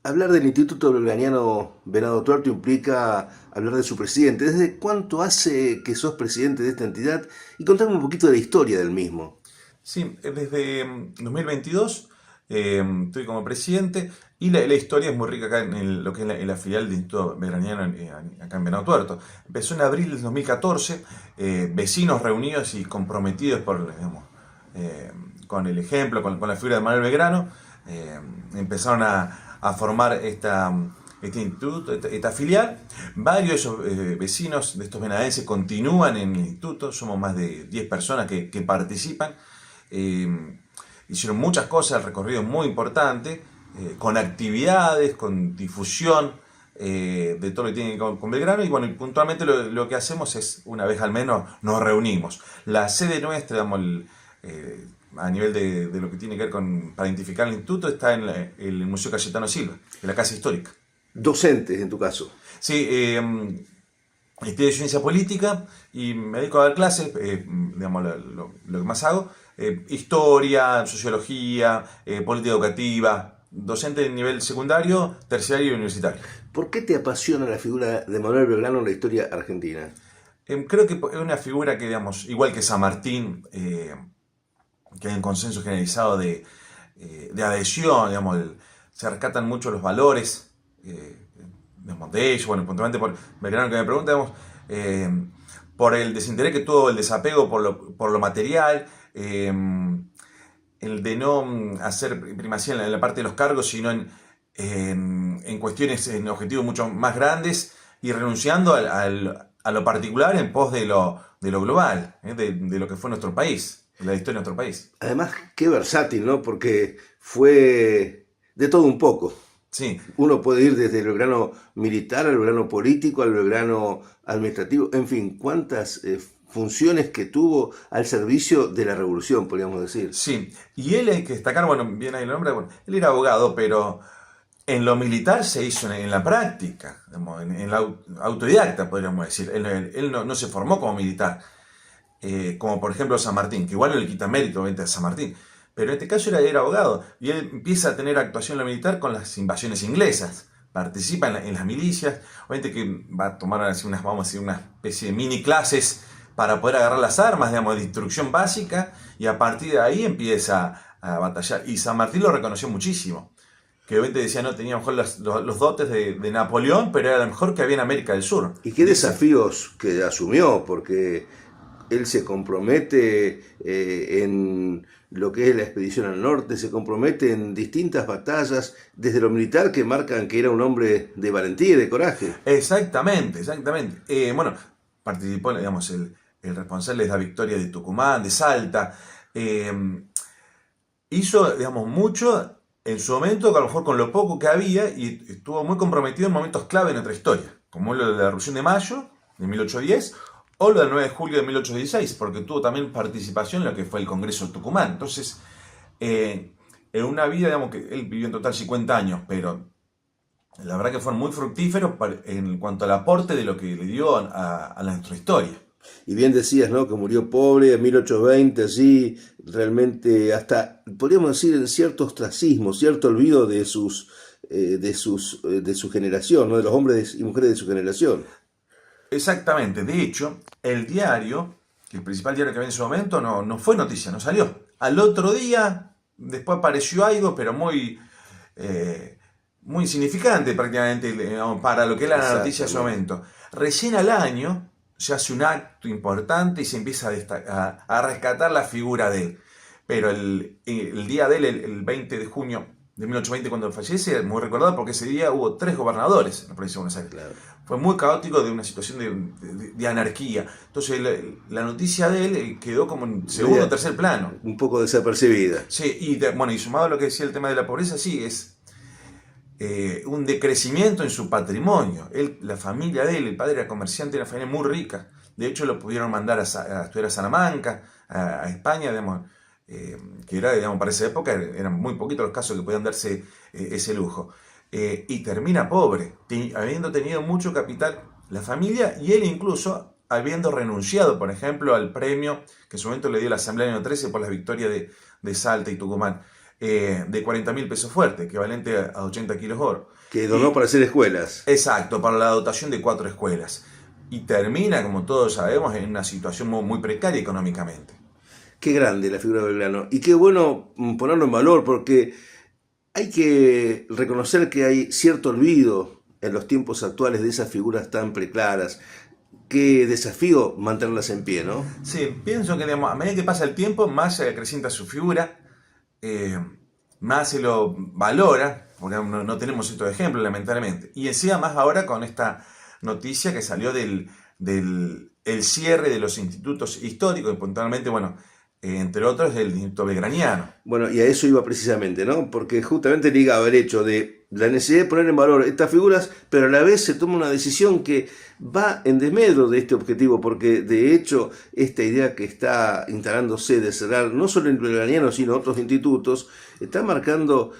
Hablar del Instituto Bolivariano Venado Tuerto implica hablar de su presidente. ¿Desde cuánto hace que sos presidente de esta entidad? Y contarme un poquito de la historia del mismo. Sí, desde 2022 estoy como presidente y la historia es muy rica acá en lo que es la filial del Instituto Belgraniano acá en Venado Tuerto. Empezó en abril del 2014, vecinos reunidos y comprometidos eh, con el ejemplo, con la figura de Manuel Belgrano, empezaron a formar este instituto, esta filial. Varios de esos vecinos de estos venadenses continúan en el instituto, somos más de 10 personas que participan. Hicieron muchas cosas, el recorrido es muy importante, con actividades, con difusión de todo lo que tiene que ver con Belgrano. Y bueno, y puntualmente lo que hacemos es, una vez al menos, nos reunimos. La sede nuestra, digamos, a nivel de lo que tiene que ver para identificar el instituto, está en el Museo Cayetano Silva, en la Casa Histórica. Docentes, en tu caso. Sí, estudio ciencia política y me dedico a dar clases, digamos, lo que más hago, historia, sociología, política educativa, docente de nivel secundario, terciario y universitario. ¿Por qué te apasiona la figura de Manuel Belgrano en la historia argentina? Creo que es una figura que, digamos, igual que San Martín, que hay un consenso generalizado de adhesión, digamos, se rescatan mucho los valores, digamos, de ellos, bueno, puntualmente por Belgrano que me pregunta, digamos, por el desinterés que tuvo, el desapego por lo material, el de no hacer primacía en la parte de los cargos, sino en cuestiones, en objetivos mucho más grandes y renunciando a lo particular en pos de lo global, de lo que fue nuestro país, la historia de nuestro país. Además, qué versátil, ¿no? Porque fue de todo un poco. Sí, Uno puede ir desde el Belgrano militar al Belgrano político, al Belgrano administrativo, en fin, cuántas funciones que tuvo al servicio de la revolución, podríamos decir. sí. Y él hay que destacar, bueno, bien ahí el nombre, bueno, él era abogado, pero en lo militar se hizo en la práctica, digamos, en la autodidacta, podríamos decir. Él no se formó como militar, como por ejemplo San Martín, que igual no le quita mérito obviamente a San Martín, pero en este caso era abogado, y él empieza a tener actuación en lo militar con las invasiones inglesas. Participa en las milicias, obviamente que va a tomar así vamos a decir, una especie de mini clases para poder agarrar las armas, digamos, de instrucción básica, y a partir de ahí empieza batallar. Y San Martín lo reconoció muchísimo, que obviamente decía no tenía a lo mejor los dotes de Napoleón, pero era lo mejor que había en América del Sur. Y qué Dice, desafíos que asumió, porque él se compromete en lo que es la expedición al norte, se compromete en distintas batallas, desde lo militar que marcan que era un hombre de valentía y de coraje. exactamente, exactamente. Bueno, participó, digamos, el responsable de la victoria de Tucumán, de Salta. Eh, Hizo, digamos, mucho en su momento, a lo mejor con lo poco que había, y estuvo muy comprometido en momentos clave en nuestra historia, como lo de la Revolución de Mayo, de 1810, o lo del 9 de julio de 1816, porque tuvo también participación en lo que fue el Congreso de Tucumán. Entonces, en una vida, digamos, que él vivió en total 50 años, pero la verdad que fueron muy fructíferos en cuanto al aporte de lo que le dio a nuestra historia. Y bien decías, ¿no? Que murió pobre en 1820, así, realmente hasta, podríamos decir, en cierto ostracismo, cierto olvido de su generación, ¿no? De los hombres y mujeres de su generación. Exactamente, de hecho, el diario, que el principal diario que había en ese momento, no fue noticia, no salió. Al otro día, después apareció algo, pero muy insignificante prácticamente para lo que era la noticia de ese Exactamente. momento. Recién al año se hace un acto importante y se empieza a rescatar la figura de él. Pero el día de él, el 20 de junio de 1820, cuando fallece, es muy recordado porque ese día hubo 3 gobernadores en la provincia de Buenos Aires. Claro. Fue muy caótico, de una situación de anarquía. Entonces la noticia de él quedó como en segundo o Media, tercer plano. un poco desapercibida. Sí, bueno, y sumado a lo que decía el tema de la pobreza, sí, es un decrecimiento en su patrimonio. La familia de él, el padre era comerciante, era una familia muy rica. De hecho, lo pudieron mandar a estudiar a Salamanca, a España, digamos, que era, digamos, para esa época eran muy poquitos los casos que podían darse ese lujo. Y termina pobre, habiendo tenido mucho capital la familia, y él incluso habiendo renunciado, por ejemplo, al premio que en su momento le dio la Asamblea del año 13 por la victoria de Salta y Tucumán. de 40.000 pesos fuertes, equivalente a 80 kilos de oro. Que donó para hacer escuelas. Exacto, para la dotación de 4 escuelas. Y termina, como todos sabemos, en una situación muy precaria económicamente. Qué grande la figura de Belgrano. Y qué bueno ponerlo en valor, porque hay que reconocer que hay cierto olvido en los tiempos actuales de esas figuras tan preclaras. Qué desafío mantenerlas en pie, ¿no? Sí, pienso que digamos, a medida que pasa el tiempo, más se acrecienta su figura, eh, más se lo valora, porque no tenemos estos ejemplos, lamentablemente. Y encima más ahora con esta noticia que salió del el cierre de los institutos históricos, y puntualmente, bueno, entre otros, del Instituto Belgraniano. Bueno, y a eso iba precisamente, ¿no? Porque justamente ligaba el hecho de la necesidad de poner en valor estas figuras, pero a la vez se toma una decisión que va en desmedro de este objetivo, porque de hecho esta idea que está instalándose de cerrar no solo el Belgraniano, sino otros institutos, está marcando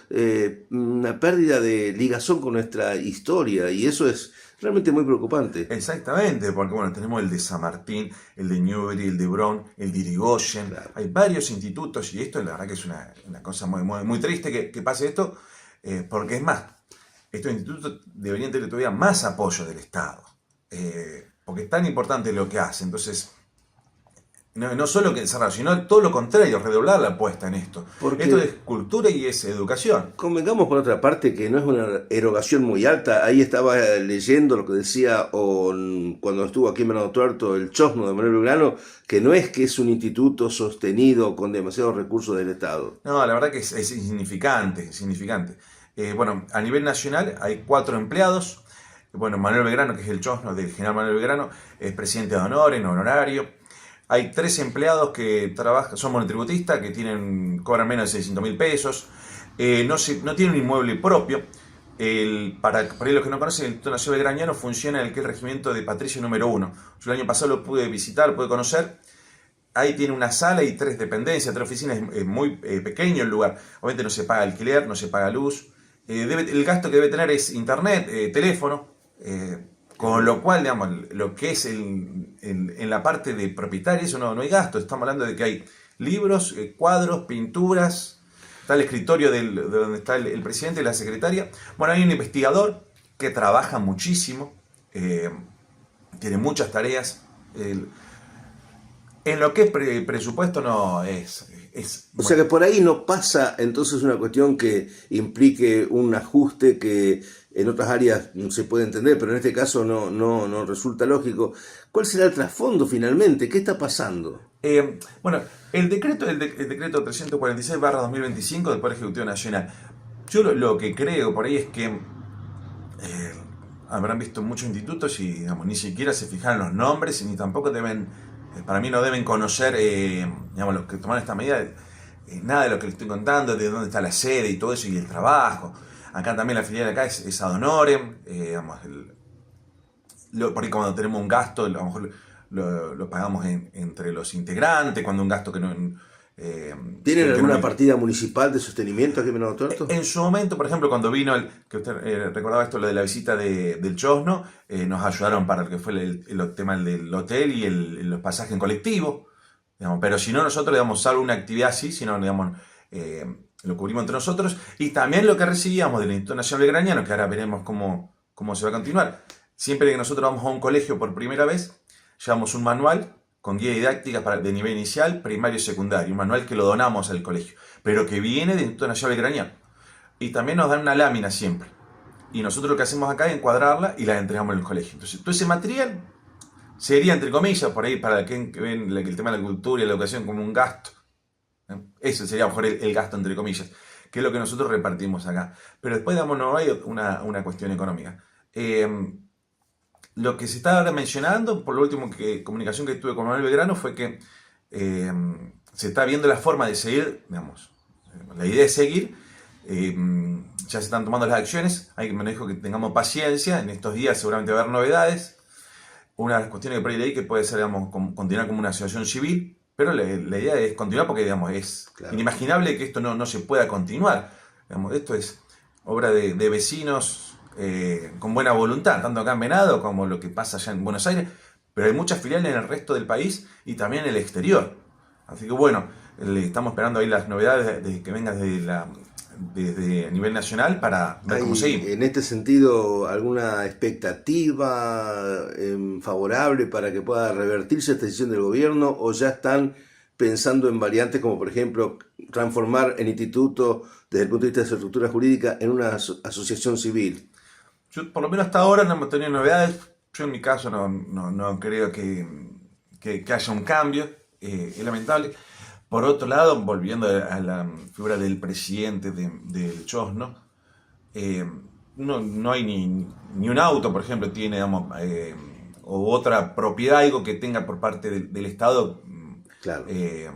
una pérdida de ligazón con nuestra historia, y eso es realmente muy preocupante. Exactamente, porque bueno, tenemos el de San Martín, el de Newbery, el de Bron, el de Irigoyen, Claro. hay varios institutos y esto la verdad que es una cosa muy triste que pase esto, porque es más, estos institutos deberían tener todavía más apoyo del Estado, porque es tan importante lo que hace, entonces no solo que cerrar, sino todo lo contrario, redoblar la apuesta en esto. Porque Esto es cultura y es educación. convengamos por otra parte que no es una erogación muy alta. Ahí estaba leyendo lo que decía cuando estuvo aquí en Venado Tuerto el Chosno de Manuel Belgrano, que no es que es un instituto sostenido con demasiados recursos del Estado. No, la verdad que es insignificante, insignificante. Bueno, a nivel nacional hay 4 empleados. Bueno, Manuel Belgrano, que es el chosno del general Manuel Belgrano, es presidente de honor, en honorario. Hay 3 empleados que trabajan, son monotributistas, que cobran menos de 600.000 pesos. No tienen un inmueble propio. Para los que no conocen, el Instituto Nacional Belgraniano funciona en el que es el regimiento de Patricio número 1. Yo el año pasado lo pude visitar, lo pude conocer. Ahí tiene una sala y 3 dependencias, 3 oficinas, es muy pequeño el lugar. Obviamente no se paga alquiler, no se paga luz. El gasto que debe tener es internet, teléfono, con lo cual, digamos, lo que es en la parte de propietario, eso no hay gasto. Estamos hablando de que hay libros, cuadros, pinturas, está el escritorio de donde está el presidente y la secretaria. Bueno, hay un investigador que trabaja muchísimo, tiene muchas tareas. En lo que es presupuesto no es O sea que por ahí no pasa entonces una cuestión que implique un ajuste que en otras áreas se puede entender, pero en este caso no resulta lógico. ¿Cuál será el trasfondo finalmente? ¿Qué está pasando? Bueno, el decreto 346/2025 del Poder Ejecutivo Nacional. Yo lo que creo por ahí es que habrán visto muchos institutos y digamos, ni siquiera se fijan los nombres y ni tampoco para mí no deben conocer, digamos, los que toman esta medida, nada de lo que les estoy contando, de dónde está la sede y todo eso y el trabajo. Acá también la filial de acá es ad honorem, digamos, por ahí cuando tenemos un gasto, a lo mejor lo pagamos entre los integrantes, cuando un gasto que no... ¿Tienen alguna partida municipal de sostenimiento aquí en Venado Tuerto? En su momento, por ejemplo, cuando vino, que usted recordaba esto, lo de la visita del Chosno, nos ayudaron para lo que fue el tema del hotel y los pasajes en colectivo, digamos, pero si no nosotros, digamos, salvo una actividad así, sino, digamos, lo cubrimos entre nosotros, y también lo que recibíamos del Instituto Nacional Belgraniano, que ahora veremos cómo se va a continuar. Siempre que nosotros vamos a un colegio por primera vez, llevamos un manual con guía didáctica de nivel inicial, primario y secundario, un manual que lo donamos al colegio, pero que viene del Instituto Nacional Belgraniano. Y también nos dan una lámina siempre. Y nosotros lo que hacemos acá es encuadrarla y la entregamos en el colegio. Entonces, todo ese material sería, entre comillas, por ahí para quien ven el tema de la cultura y la educación como un gasto. Eso sería a lo mejor el gasto, entre comillas, que es lo que nosotros repartimos acá. Pero después, digamos, no hay una cuestión económica. Lo que se está ahora mencionando, por lo último comunicación que tuve con Manuel Belgrano, fue que se está viendo la forma de seguir, digamos, la idea es seguir, ya se están tomando las acciones, me dijo que tengamos paciencia, en estos días seguramente va a haber novedades. Una de las cuestiones que por ahí leí que puede ser, digamos, continuar como una asociación civil, pero la idea es continuar porque, digamos, es claro, inimaginable que esto no se pueda continuar. Digamos, esto es obra de vecinos con buena voluntad, tanto acá en Venado como lo que pasa allá en Buenos Aires, pero hay muchas filiales en el resto del país y también en el exterior. Así que bueno, le estamos esperando ahí las novedades que vengan desde a nivel nacional para ver cómo ¿Hay seguimos. en este sentido alguna expectativa favorable para que pueda revertirse esta decisión del gobierno o ya están pensando en variantes como por ejemplo transformar el instituto desde el punto de vista de su estructura jurídica en una asociación civil? Yo, por lo menos hasta ahora no hemos tenido novedades. Yo en mi caso no creo que haya un cambio, es lamentable. Por otro lado, volviendo a la figura del presidente del Chosno, eh, no hay ni un auto, por ejemplo, tiene, digamos, o otra propiedad, algo que tenga por parte del Estado Claro. eh,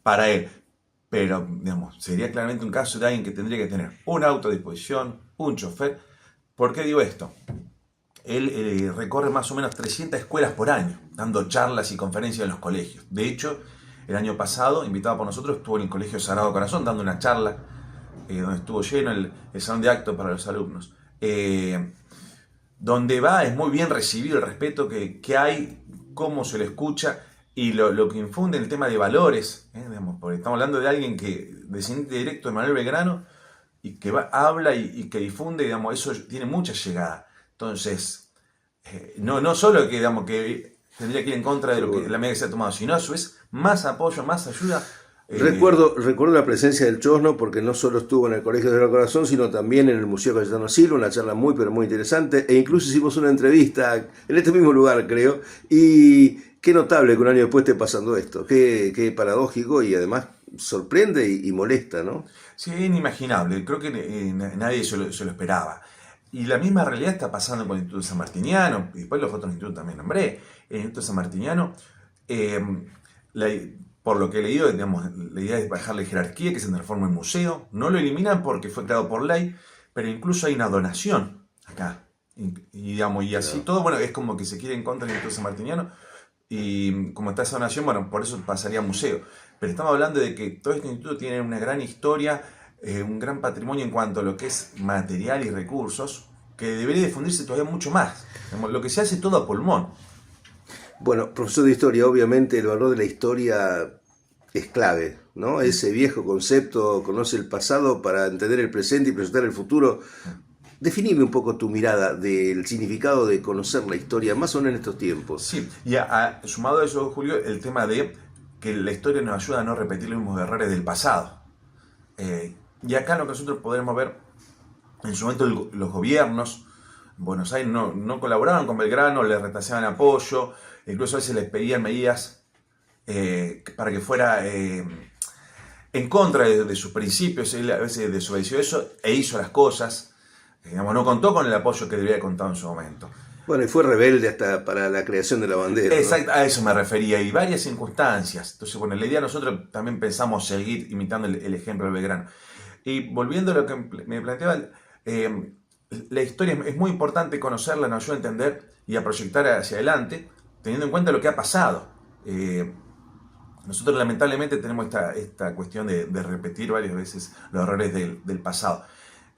para él. Pero, digamos, sería claramente un caso de alguien que tendría que tener un auto a disposición, un chofer. ¿Por qué digo esto? Él recorre más o menos 300 escuelas por año, dando charlas y conferencias en los colegios. De hecho, el año pasado, invitado por nosotros, estuvo en el Colegio Sagrado Corazón dando una charla, donde estuvo lleno el salón de actos para los alumnos. Donde va es muy bien recibido el respeto que hay, cómo se le escucha y lo que infunde en el tema de valores, digamos, porque estamos hablando de alguien que descendiente directo de Manuel Belgrano y que habla y que difunde, digamos, eso tiene mucha llegada. Entonces, no solo que, digamos, que tendría que ir en contra de la medida que se ha tomado, sino a su vez más apoyo, más ayuda. Recuerdo la presencia del Chosno porque no solo estuvo en el Colegio del Corazón, sino también en el Museo Cayetano Silva, una charla muy pero muy interesante, e incluso hicimos una entrevista en este mismo lugar, creo, y qué notable que un año después esté pasando esto, qué paradójico y además sorprende y molesta, ¿no? Sí, es inimaginable, creo que nadie se lo esperaba. Y la misma realidad está pasando con el Instituto San Martiniano, y después los otros institutos también nombré. El Instituto San Martiniano, eh, la- por lo que he leído, digamos, la idea es bajar la jerarquía, que se transforme en museo. No lo eliminan porque fue creado por ley, pero incluso hay una donación acá. Digamos, y así Claro. todo, bueno, es como que se quiere en contra del Instituto San Martiniano. Y como está esa donación, bueno, por eso pasaría a museo. Pero estamos hablando de que todo este instituto tiene una gran historia, un gran patrimonio en cuanto a lo que es material y recursos, que debería difundirse todavía mucho más. Digamos, lo que se hace todo a pulmón. Bueno, profesor de historia, obviamente el valor de la historia es clave, ¿no? Ese viejo concepto, conoce el pasado para entender el presente y presentar el futuro. Definime un poco tu mirada del significado de conocer la historia, más o menos en estos tiempos. Sí, y sumado a eso, Julio, el tema de que la historia nos ayuda a no repetir los mismos errores del pasado. Y acá lo que nosotros podremos ver, en su momento los gobiernos en Buenos Aires no colaboraban con Belgrano, le retaseaban apoyo, incluso a veces les pedían medidas para que fuera en contra de sus principios. Él a veces desobedeció eso e hizo las cosas. Digamos, no contó con el apoyo que debería haber contado en su momento. Bueno, y fue rebelde hasta para la creación de la bandera, ¿no? Exacto, a eso me refería, y varias circunstancias. Entonces, bueno, la idea nosotros también pensamos seguir imitando el ejemplo de Belgrano. Y volviendo a lo que me planteaba, la historia es muy importante conocerla, nos ayuda a entender y a proyectar hacia adelante, teniendo en cuenta lo que ha pasado. Nosotros lamentablemente tenemos esta cuestión de repetir varias veces los errores del pasado.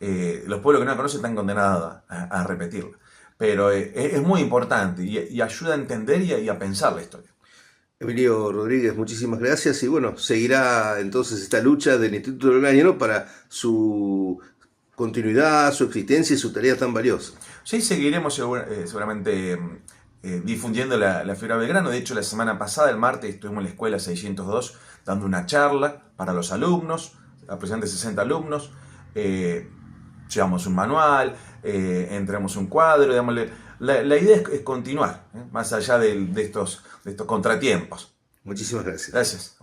Los pueblos que no la conocen están condenados a repetirla. Pero es muy importante y ayuda a entender y a pensar la historia. Emilio Rodríguez, muchísimas gracias. Y bueno, seguirá entonces esta lucha del Instituto Belgrano para su continuidad, su existencia y su tarea tan valiosa. Sí, seguiremos seguramente difundiendo la fibra Belgrano. De hecho, la semana pasada, el martes, estuvimos en la escuela 602 dando una charla para los alumnos, aproximadamente 60 alumnos. Llevamos un manual, entramos un cuadro, digamos, la idea es continuar, más allá de estos contratiempos. Muchísimas gracias. Gracias.